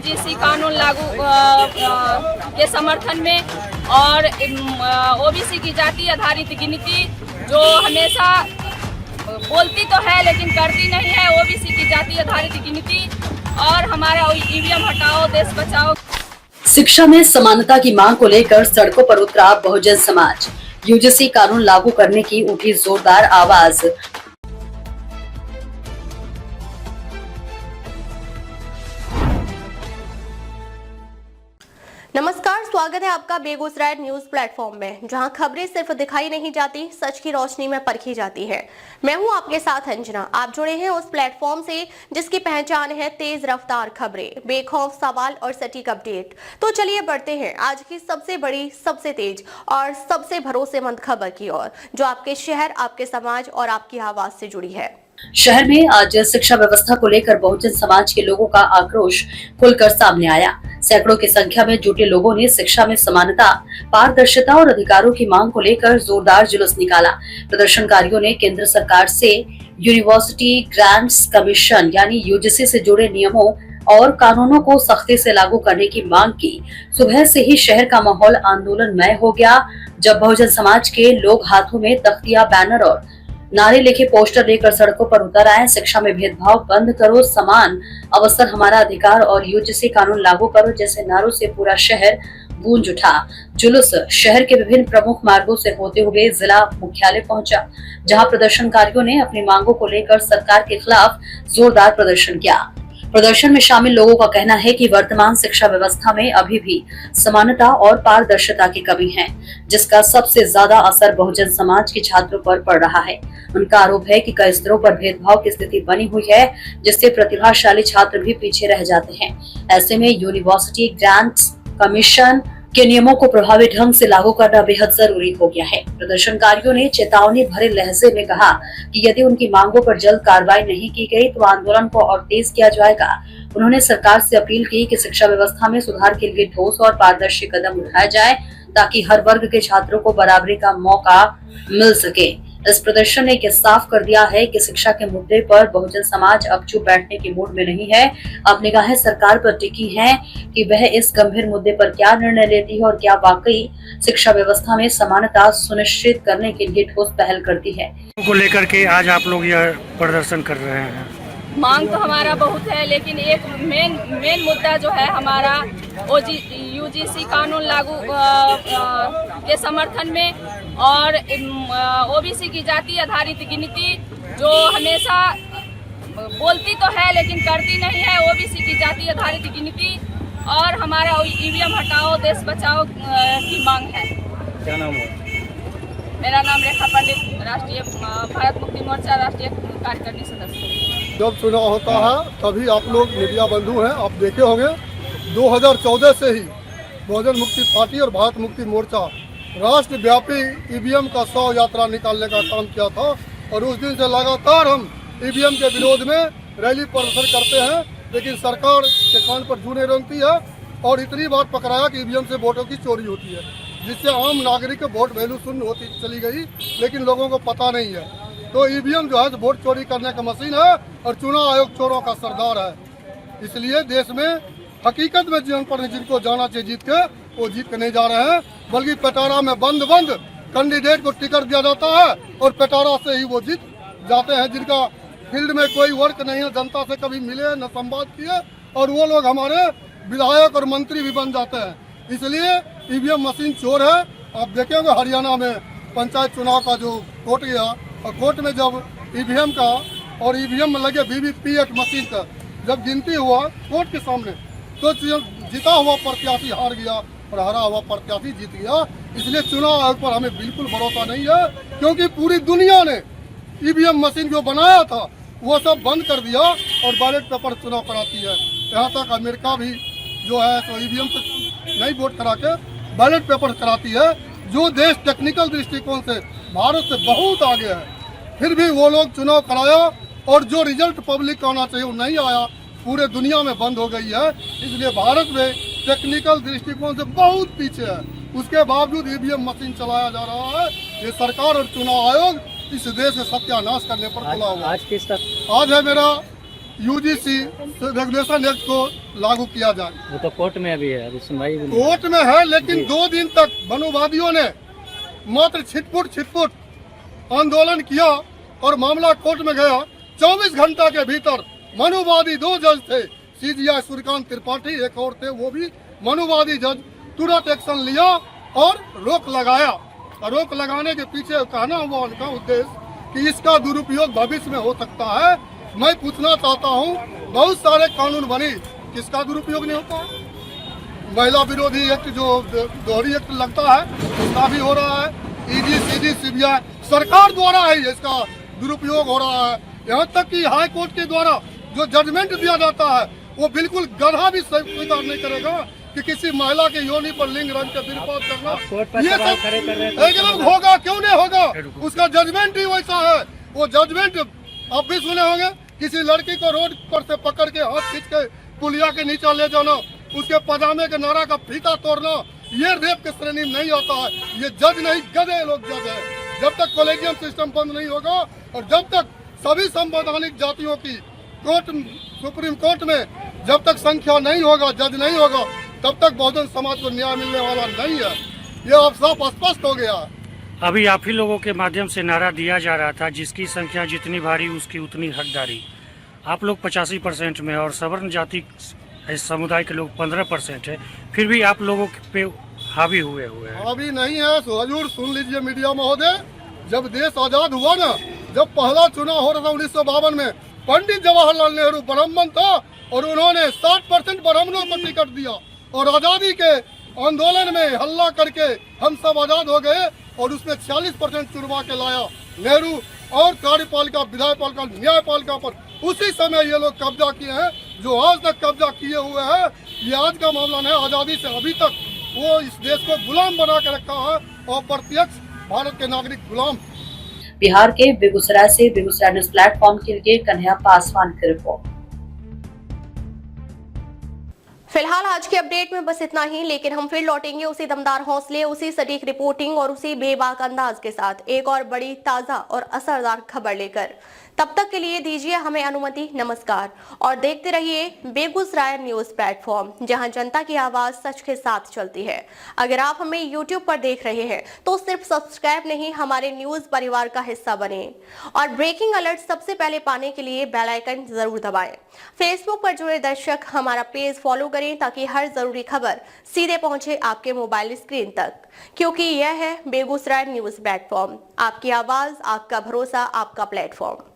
UGC कानून लागू के समर्थन में और ओबीसी की जाति आधारित गिनती जो हमेशा बोलती तो है लेकिन करती नहीं है, ओबीसी की जाति आधारित गिनती और हमारा ईवीएम हटाओ देश बचाओ। शिक्षा में समानता की मांग को लेकर सड़कों पर उतरा बहुजन समाज। यूजीसी कानून लागू करने की उठी जोरदार आवाज। नमस्कार, स्वागत है आपका बेगूसराय न्यूज प्लेटफॉर्म में, जहां खबरें सिर्फ दिखाई नहीं जाती, सच की रोशनी में परखी जाती है। मैं हूं आपके साथ अंजना। आप जुड़े हैं उस प्लेटफॉर्म से जिसकी पहचान है तेज रफ्तार खबरें, बेखौफ सवाल और सटीक अपडेट। तो चलिए बढ़ते हैं आज की सबसे बड़ी, सबसे तेज और सबसे भरोसेमंद खबर की ओर, जो आपके शहर, आपके समाज और आपकी आवाज से जुड़ी है। शहर में आज शिक्षा व्यवस्था को लेकर बहुजन समाज के लोगों का आक्रोश खुलकर सामने आया। सैकड़ों की संख्या में जुटे लोगों ने शिक्षा में समानता, पारदर्शिता और अधिकारों की मांग को लेकर जोरदार जुलूस निकाला। प्रदर्शनकारियों ने केंद्र सरकार से यूनिवर्सिटी ग्रांट्स कमीशन यानी यूजीसी से जुड़े नियमों और कानूनों को सख्ती से लागू करने की मांग की। सुबह से ही शहर का माहौल आंदोलनमय हो गया, जब बहुजन समाज के लोग हाथों में तख्तियां, बैनर और नारे लिखे पोस्टर लेकर सड़कों पर उतर आए। शिक्षा में भेदभाव बंद करो, समान अवसर हमारा अधिकार और यूजीसी कानून लागू करो जैसे नारों से पूरा शहर गूंज उठा। जुलूस शहर के विभिन्न प्रमुख मार्गों से होते हुए जिला मुख्यालय पहुंचा, जहां प्रदर्शनकारियों ने अपनी मांगों को लेकर सरकार के खिलाफ जोरदार प्रदर्शन किया। प्रदर्शन में शामिल लोगों का कहना है कि वर्तमान शिक्षा व्यवस्था में अभी भी समानता और पारदर्शिता की कमी है, जिसका सबसे ज्यादा असर बहुजन समाज के छात्रों पर पड़ रहा है। उनका आरोप है कि कई स्तरों पर भेदभाव की स्थिति बनी हुई है, जिससे प्रतिभाशाली छात्र भी पीछे रह जाते हैं। ऐसे में यूनिवर्सिटी ग्रांट्स कमीशन के नियमों को प्रभावी ढंग से लागू करना बेहद जरूरी हो गया है। प्रदर्शनकारियों ने चेतावनी भरे लहजे में कहा कि यदि उनकी मांगों पर जल्द कार्रवाई नहीं की गई तो आंदोलन को और तेज किया जाएगा। उन्होंने सरकार से अपील की कि शिक्षा व्यवस्था में सुधार के लिए ठोस और पारदर्शी कदम उठाए जाए, ताकि हर वर्ग के छात्रों को बराबरी का मौका मिल सके। इस प्रदर्शन ने यह साफ कर दिया है कि शिक्षा के मुद्दे पर बहुजन समाज अब चुप बैठने के मूड में नहीं है। अब निगाहें सरकार पर टिकी हैं कि वह इस गंभीर मुद्दे पर क्या निर्णय लेती है और क्या वाकई शिक्षा व्यवस्था में समानता सुनिश्चित करने के लिए ठोस पहल करती है। को लेकर के आज आप लोग यह प्रदर्शन कर रहे हैं। मांग तो हमारा बहुत है, लेकिन एक मेन मुद्दा जो है हमारा यूजीसी कानून लागू के समर्थन में और ओबीसी की जाति आधारित गिनती जो हमेशा बोलती तो है लेकिन करती नहीं है, ओबीसी की जाति आधारित गिनती और हमारा ईवीएम हटाओ देश बचाओ की मांग है। क्या नाम है? मेरा नाम रेखा पंडित, राष्ट्रीय भारत मुक्ति मोर्चा राष्ट्रीय कार्यकारिणी सदस्य। जब चुनाव होता है तभी आप लोग मीडिया बंधु हैं, आप देखे होंगे 2014 से ही बहुजन मुक्ति पार्टी और भारत मुक्ति मोर्चा राष्ट्रव्यापी ईवीएम का 100 यात्रा निकालने का काम किया था और उस दिन से लगातार हम ईवीएम के विरोध में रैली प्रदर्शन करते हैं, लेकिन सरकार के कान पर जू नहीं रेंगती है और इतनी बार पकड़ाया कि ईवीएम से वोटों की चोरी होती है, जिससे आम नागरिक के वोट वैल्यू शून्य होती चली गई, लेकिन लोगों को पता नहीं है। तो ईवीएम जो है वोट चोरी करने का मशीन है और चुनाव आयोग चोरों का सरदार है। इसलिए देश में हकीकत में जिनको जाना चाहिए जीत के, वो जीत के नहीं जा रहे हैं, बल्कि पेटारा में बंद कैंडिडेट को टिकट दिया जाता है और पेटारा से ही वो जीत जाते हैं, जिनका फील्ड में कोई वर्क नहीं है, जनता से कभी मिले न संवाद किए, और वो लोग हमारे विधायक और मंत्री भी बन जाते हैं। इसलिए ईवीएम मशीन चोर है। आप देखेंगे हरियाणा में पंचायत चुनाव का जो कोर्ट गया और कोर्ट में जब ईवीएम का और ईवीएम में लगे वीवीपैट मशीन का जब गिनती हुआ कोर्ट के सामने, तो जीता हुआ प्रत्याशी हार गया और हारा हुआ प्रत्याशी जीत गया। इसलिए चुनाव आयोग पर हमें बिल्कुल भरोसा नहीं है, क्योंकि पूरी दुनिया ने ईवीएम मशीन जो बनाया था वो सब बंद कर दिया और बैलेट पेपर चुनाव कराती है। यहाँ तक अमेरिका भी जो है तो ईवीएम से नहीं वोट करा के बैलेट पेपर कराती है, जो देश टेक्निकल दृष्टिकोण से भारत से बहुत आगे है। फिर भी वो लोग चुनाव कराया और जो रिजल्ट पब्लिक का आना चाहिए वो नहीं आया, पूरे दुनिया में बंद हो गई है। इसलिए भारत में टेक्निकल दृष्टिकोण से बहुत पीछे है, उसके बावजूद ईवीएम मशीन चलाया जा रहा है। ये सरकार और चुनाव आयोग इस देश से सत्यानाश करने पर खुला हुआ। आज किस आज है मेरा यूजीसी रेगुलेशन एक्ट को लागू किया जाए। वो तो कोर्ट में अभी है, अभी सुनवाई भी नहीं। कोर्ट में है, लेकिन 2 दिन तक मनुवादियों ने मात्र छिटपुट आंदोलन किया और मामला कोर्ट में गया। 24 घंटा के भीतर मनुवादी 2 जज थे, सीजीआई सूर्यकांत त्रिपाठी, एक और थे वो भी मनुवादी जज, तुरंत एक्शन लिया और रोक लगाया। और रोक लगाने के पीछे कहना हुआ उनका उद्देश्य कि इसका दुरुपयोग भविष्य में हो सकता है। मैं पूछना चाहता हूँ, बहुत सारे कानून बने, किसका दुरुपयोग नहीं होता? महिला विरोधी एक्ट जो दोहरी एक्ट लगता है उसका भी हो रहा है। ईडी, सीडी, सीबीआई सरकार द्वारा ही इसका दुरुपयोग हो रहा है। यहाँ तक कि हाई कोर्ट के द्वारा जो जजमेंट दिया जाता है वो बिल्कुल गधा भी स्वीकार नहीं करेगा कि किसी महिला के योनि पर लिंग रंग के विरोध करना ये सब एकदम होगा, क्यों नहीं होगा? उसका जजमेंट ही वैसा है। वो जजमेंट आप भी सुने होंगे, किसी लड़की को रोड पर से पकड़ के हाथ खींच के पुलिया के नीचे ले जाना, उसके पजामे के नारा का फीता तोड़ना, ये रेप के श्रेणी में नहीं आता है। ये जज नहीं, गधे लोग जज है। जब तक कॉलेजियम सिस्टम बंद नहीं होगा और जब तक सभी संवैधानिक जातियों की कोर्ट, सुप्रीम कोर्ट में जब तक संख्या नहीं होगा, जज नहीं होगा, तब तक बहुजन समाज को न्याय मिलने वाला नहीं है। ये अब साफ स्पष्ट हो गया है। अभी आप ही लोगों के माध्यम से नारा दिया जा रहा था, जिसकी संख्या जितनी भारी उसकी उतनी हकदारी। आप लोग 85% में और सवर्ण जाति समुदाय के लोग 15% है, फिर भी आप लोगों पे हावी हुए हैं। हावी नहीं है, हजूर सुन लीजिए मीडिया महोदय, जब देश आजाद हुआ ना, जब पहला चुनाव हो रहा था 1952 में, पंडित जवाहरलाल नेहरू ब्राह्मण था और उन्होंने 60% ब्राह्मणों को टिकट दिया और आजादी के आंदोलन में हल्ला करके हम सब आजाद हो गए और उसमें 40% चुनवा के लाया नेहरू और कार्यपालिका, विधायपालिका, न्यायपालिका पर उसी समय ये लोग कब्जा किए हैं, जो आज तक कब्जा किए हुए हैं। ये आज का मामला नहीं, आजादी से अभी तक वो इस देश को गुलाम बना के रखा है और प्रत्यक्ष भारत के नागरिक गुलाम। बिहार के बेगूसराय से बेगूसराय न्यूज प्लेटफॉर्म के लिए कन्हैया पासवान की रिपोर्ट। फिलहाल आज के अपडेट में बस इतना ही, लेकिन हम फिर लौटेंगे उसी दमदार हौसले, उसी सटीक रिपोर्टिंग और उसी बेबाक अंदाज के साथ एक और बड़ी, ताजा और असरदार खबर लेकर। तब तक के लिए दीजिए हमें अनुमति। नमस्कार और देखते रहिए बेगूसराय न्यूज प्लेटफॉर्म, जहां जनता की आवाज सच के साथ चलती है। अगर आप हमें YouTube पर देख रहे हैं तो सिर्फ सब्सक्राइब नहीं, हमारे न्यूज परिवार का हिस्सा बने और ब्रेकिंग अलर्ट सबसे पहले पाने के लिए बेल आइकन जरूर दबाएं। फेसबुक पर जुड़े दर्शक हमारा पेज फॉलो करें ताकि हर जरूरी खबर सीधे पहुंचे आपके मोबाइल स्क्रीन तक, क्योंकि यह है बेगूसराय न्यूज प्लेटफॉर्म, आपकी आवाज, आपका भरोसा, आपका प्लेटफॉर्म।